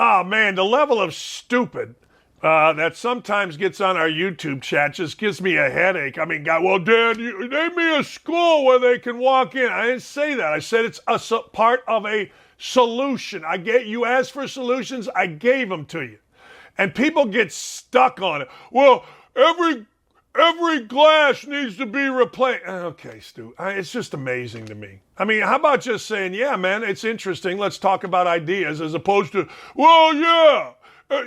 Oh, man, the level of stupid that sometimes gets on our YouTube chat just gives me a headache. I mean, God, well, Dad, you name me a school where they can walk in. I didn't say that. I said it's a part of a solution. You asked for solutions, I gave them to you. And people get stuck on it. Well, every glass needs to be replaced. Okay, Stu, it's just amazing to me. I mean, how about just saying, yeah, man, it's interesting. Let's talk about ideas as opposed to, well, yeah,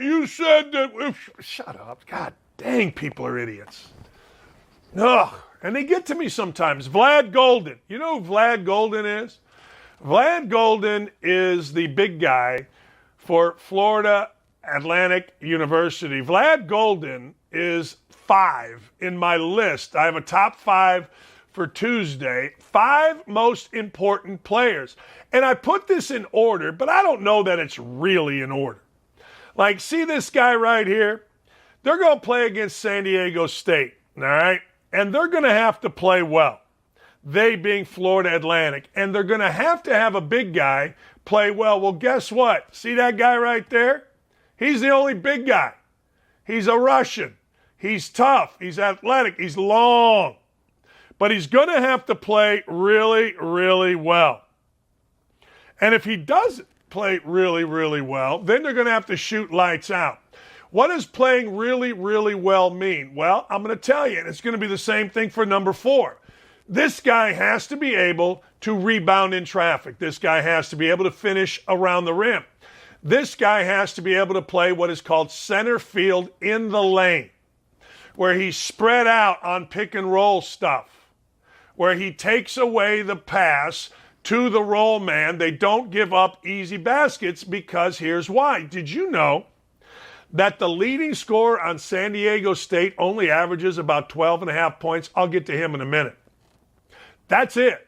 you said that. Shut up. God dang, people are idiots. Ugh. And they get to me sometimes. Vlad Golden. You know who Vlad Golden is? Vlad Golden is the big guy for Florida Atlantic University. Vlad Golden is 5 in my list. I have a top 5 for Tuesday. 5 most important players. And I put this in order, but I don't know that it's really in order. Like, see this guy right here? They're going to play against San Diego State, all right? And they're going to have to play well. They being Florida Atlantic. And they're going to have a big guy play well. Well, guess what? See that guy right there? He's the only big guy. He's a Russian. He's tough. He's athletic. He's long. But he's going to have to play really, really well. And if he doesn't play really, really well, then they're going to have to shoot lights out. What does playing really, really well mean? Well, I'm going to tell you, and it's going to be the same thing for number 4. This guy has to be able to rebound in traffic. This guy has to be able to finish around the rim. This guy has to be able to play what is called center field in the lane, where he's spread out on pick and roll stuff, where he takes away the pass to the roll man. They don't give up easy baskets because here's why. Did you know that the leading scorer on San Diego State only averages about 12.5 points? I'll get to him in a minute. That's it.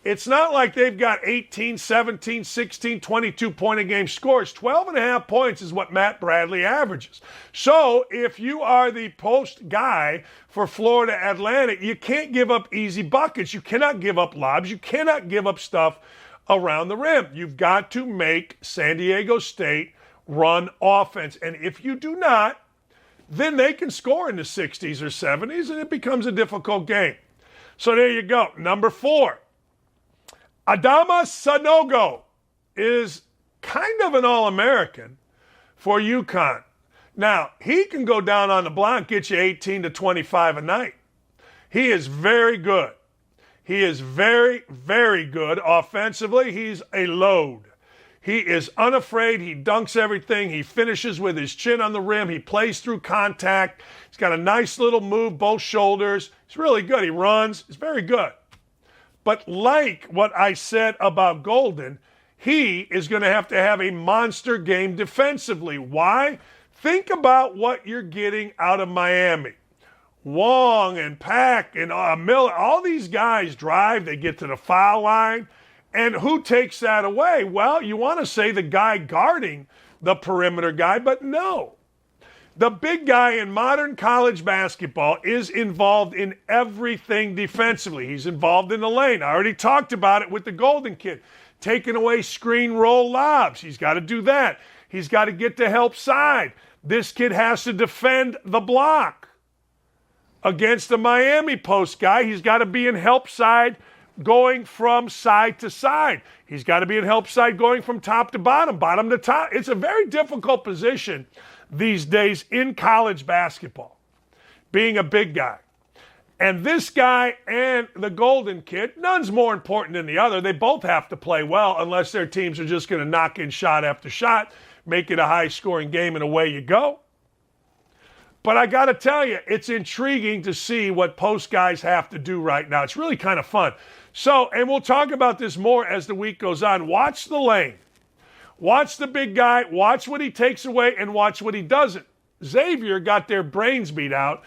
It's not like they've got 18, 17, 16, 22-point-a-game scores. 12.5 points is what Matt Bradley averages. So if you are the post guy for Florida Atlantic, you can't give up easy buckets. You cannot give up lobs. You cannot give up stuff around the rim. You've got to make San Diego State run offense. And if you do not, then they can score in the 60s or 70s, and it becomes a difficult game. So there you go. Number 4. Adama Sanogo is kind of an All-American for UConn. Now, he can go down on the block, get you 18 to 25 a night. He is very good. He is very, very good offensively. He's a load. He is unafraid. He dunks everything. He finishes with his chin on the rim. He plays through contact. He's got a nice little move, both shoulders. He's really good. He runs. He's very good. But like what I said about Golden, he is going to have a monster game defensively. Why? Think about what you're getting out of Miami. Wong and Pack and Miller, all these guys drive, they get to the foul line. And who takes that away? Well, you want to say the guy guarding the perimeter guy, but no. The big guy in modern college basketball is involved in everything defensively. He's involved in the lane. I already talked about it with the Golden kid. Taking away screen roll lobs. He's got to do that. He's got to get to help side. This kid has to defend the block. Against the Miami post guy, he's got to be in help side going from side to side. He's got to be in help side going from top to bottom, bottom to top. It's a very difficult position these days in college basketball, being a big guy. And this guy and the Golden kid, none's more important than the other. They both have to play well unless their teams are just going to knock in shot after shot, make it a high-scoring game, and away you go. But I got to tell you, it's intriguing to see what post guys have to do right now. It's really kind of fun. So, and we'll talk about this more as the week goes on. Watch the lane. Watch the big guy. Watch what he takes away and watch what he doesn't. Xavier got their brains beat out.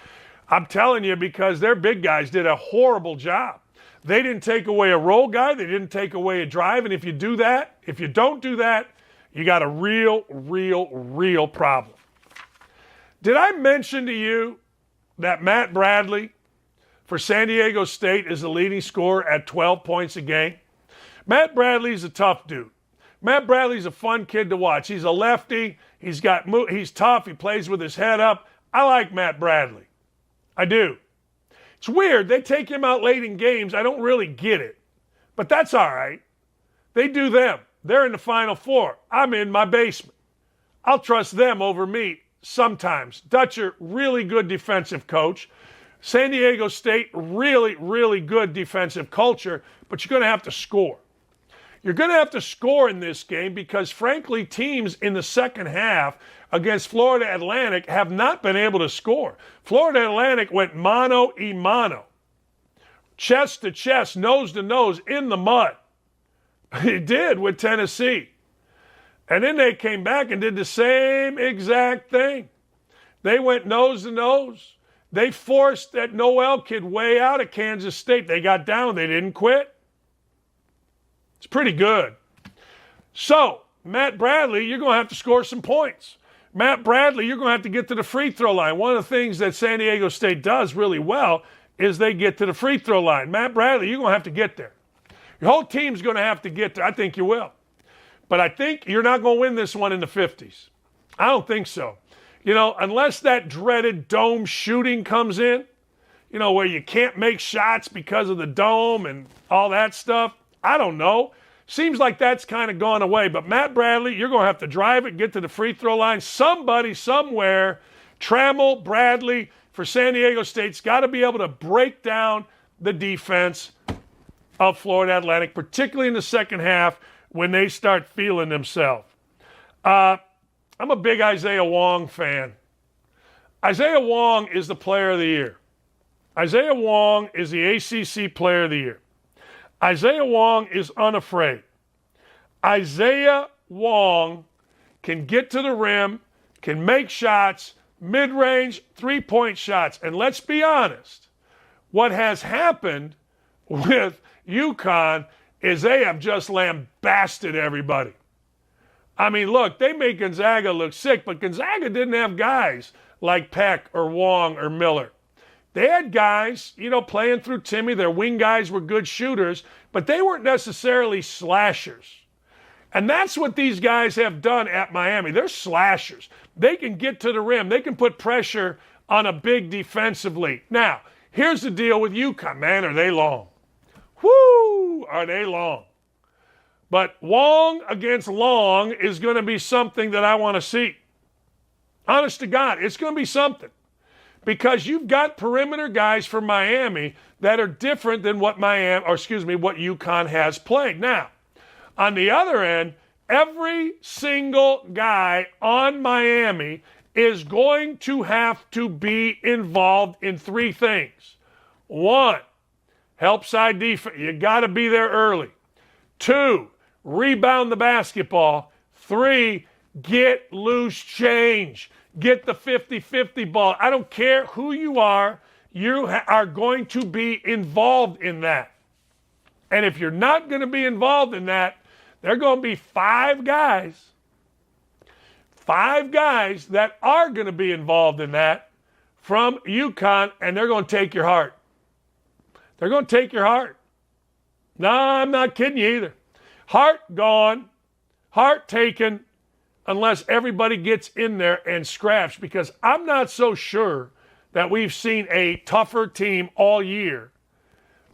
I'm telling you, because their big guys did a horrible job. They didn't take away a roll guy. They didn't take away a drive. And if you don't do that, you got a real problem. Did I mention to you that Matt Bradley for San Diego State is the leading scorer at 12 points a game? Matt Bradley is a tough dude. Matt Bradley's a fun kid to watch. He's a lefty. He's tough. He plays with his head up. I like Matt Bradley. I do. It's weird. They take him out late in games. I don't really get it. But that's all right. They do them. They're in the Final Four. I'm in my basement. I'll trust them over me sometimes. Dutcher, really good defensive coach. San Diego State, really, really good defensive culture, but you're going to have to score. You're going to have to score in this game because, frankly, teams in the second half against Florida Atlantic have not been able to score. Florida Atlantic went mano a mano, chest to chest, nose to nose in the mud. He did with Tennessee. And then they came back and did the same exact thing. They went nose to nose. They forced that Noel kid way out of Kansas State. They got down. They didn't quit. It's pretty good. So, Matt Bradley, you're going to have to score some points. Matt Bradley, you're going to have to get to the free throw line. One of the things that San Diego State does really well is they get to the free throw line. Matt Bradley, you're going to have to get there. Your whole team's going to have to get there. I think you will. But I think you're not going to win this one in the 50s. I don't think so. You know, unless that dreaded dome shooting comes in, you know, where you can't make shots because of the dome and all that stuff. I don't know. Seems like that's kind of gone away. But Matt Bradley, you're going to have to drive it, get to the free throw line. Somebody somewhere, Trammell, Bradley, for San Diego State's got to be able to break down the defense of Florida Atlantic, particularly in the second half when they start feeling themselves. I'm a big Isaiah Wong fan. Isaiah Wong is the player of the year. Isaiah Wong is the ACC player of the year. Isaiah Wong is unafraid. Isaiah Wong can get to the rim, can make shots, mid-range, three-point shots. And let's be honest, what has happened with UConn is they have just lambasted everybody. I mean, look, they made Gonzaga look sick, but Gonzaga didn't have guys like Peck or Wong or Miller. They had guys, you know, playing through Timmy. Their wing guys were good shooters, but they weren't necessarily slashers. And that's what these guys have done at Miami. They're slashers. They can get to the rim. They can put pressure on a big defensively. Now, here's the deal with UConn. Man, are they long. Whoo, are they long. But Wong against Long is going to be something that I want to see. Honest to God, it's going to be something. Because you've got perimeter guys for Miami that are different than what UConn has played. Now, on the other end, every single guy on Miami is going to have to be involved in three things. One, help side defense. You got to be there early. Two, rebound the basketball. Three, get loose change. Get the 50-50 ball. I don't care who you are going to be involved in that. And if you're not going to be involved in that, there are going to be five guys that are going to be involved in that from UConn, and they're going to take your heart. They're going to take your heart. No, I'm not kidding you either. Heart gone, heart taken, unless everybody gets in there and scraps, because I'm not so sure that we've seen a tougher team all year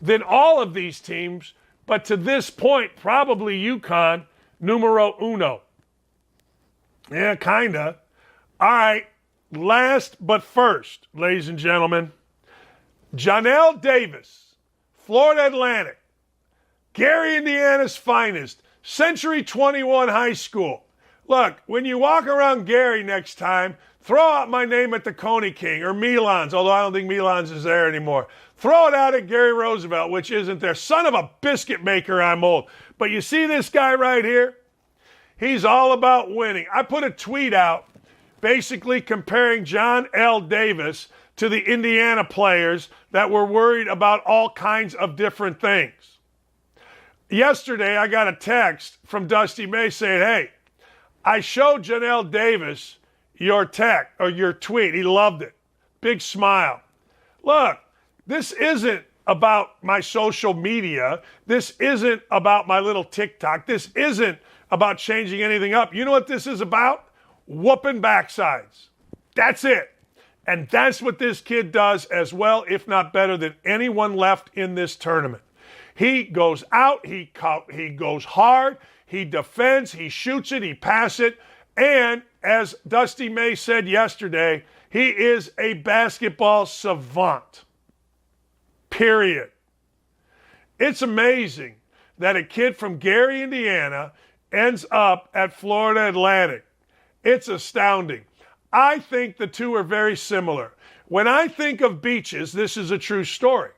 than all of these teams, but to this point, probably UConn numero uno. Yeah, kinda. All right, last but first, ladies and gentlemen, Johnell Davis, Florida Atlantic, Gary, Indiana's finest, Century 21 High School. Look, when you walk around Gary next time, throw out my name at the Coney King or Milan's, although I don't think Milan's is there anymore. Throw it out at Gary Roosevelt, which isn't there. Son of a biscuit maker, I'm old. But you see this guy right here? He's all about winning. I put a tweet out basically comparing Johnell Davis to the Indiana players that were worried about all kinds of different things. Yesterday, I got a text from Dusty May saying, hey, I showed Johnell Davis your tweet. He loved it. Big smile. Look, this isn't about my social media. This isn't about my little TikTok. This isn't about changing anything up. You know what this is about? Whooping backsides. That's it. And that's what this kid does as well, if not better than anyone left in this tournament. He goes out, he goes hard, he defends, he shoots it, he passes it, and as Dusty May said yesterday, he is a basketball savant. Period. It's amazing that a kid from Gary, Indiana, ends up at Florida Atlantic. It's astounding. I think the two are very similar. When I think of beaches, this is a true story.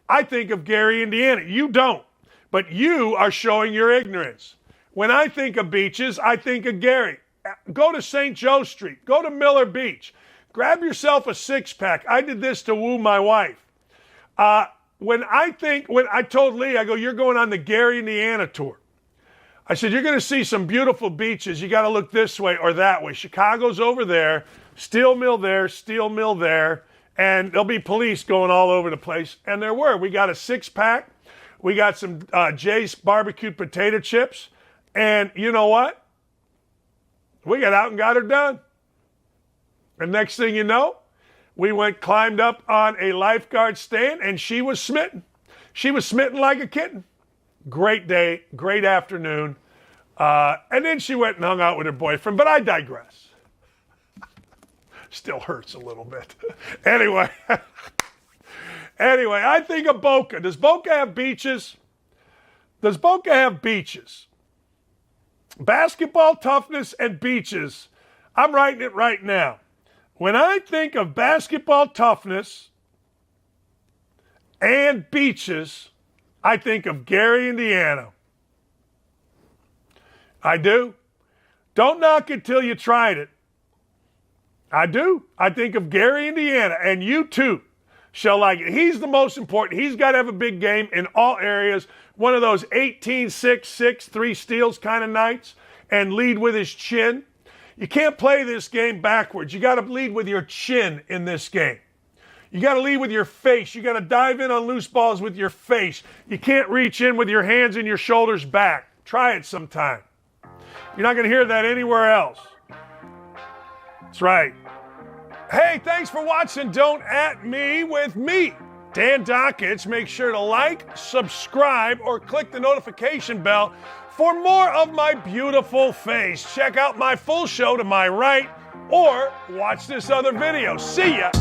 I think of Gary, Indiana. You don't, but you are showing your ignorance. When I think of beaches, I think of Gary. Go to St. Joe Street. Go to Miller Beach. Grab yourself a six-pack. I did this to woo my wife. When I told Lee, I go, you're going on the Gary, Indiana tour. I said, you're going to see some beautiful beaches. You got to look this way or that way. Chicago's over there, steel mill there, and there'll be police going all over the place. And there were. We got a six-pack. We got some Jay's barbecued potato chips. And you know what? We got out and got her done. And next thing you know, we climbed up on a lifeguard stand, and she was smitten. She was smitten like a kitten. Great day, great afternoon. And then she went and hung out with her boyfriend, but I digress. Still hurts a little bit. Anyway, I think of Boca. Does Boca have beaches? Does Boca have beaches? Basketball toughness and beaches. I'm writing it right now. When I think of basketball toughness and beaches, I think of Gary, Indiana. I do. Don't knock it till you tried it. I do. I think of Gary, Indiana, and you too shall like it. He's the most important. He's got to have a big game in all areas. One of those 18-6-6, 3 steals kind of nights, and lead with his chin. You can't play this game backwards. You got to lead with your chin in this game. You got to lead with your face. You got to dive in on loose balls with your face. You can't reach in with your hands and your shoulders back. Try it sometime. You're not going to hear that anywhere else. That's right. Hey, thanks for watching Don't At Me with me, Dan Dakich. Make sure to like, subscribe, or click the notification bell for more of my beautiful face. Check out my full show to my right, or watch this other video. See ya.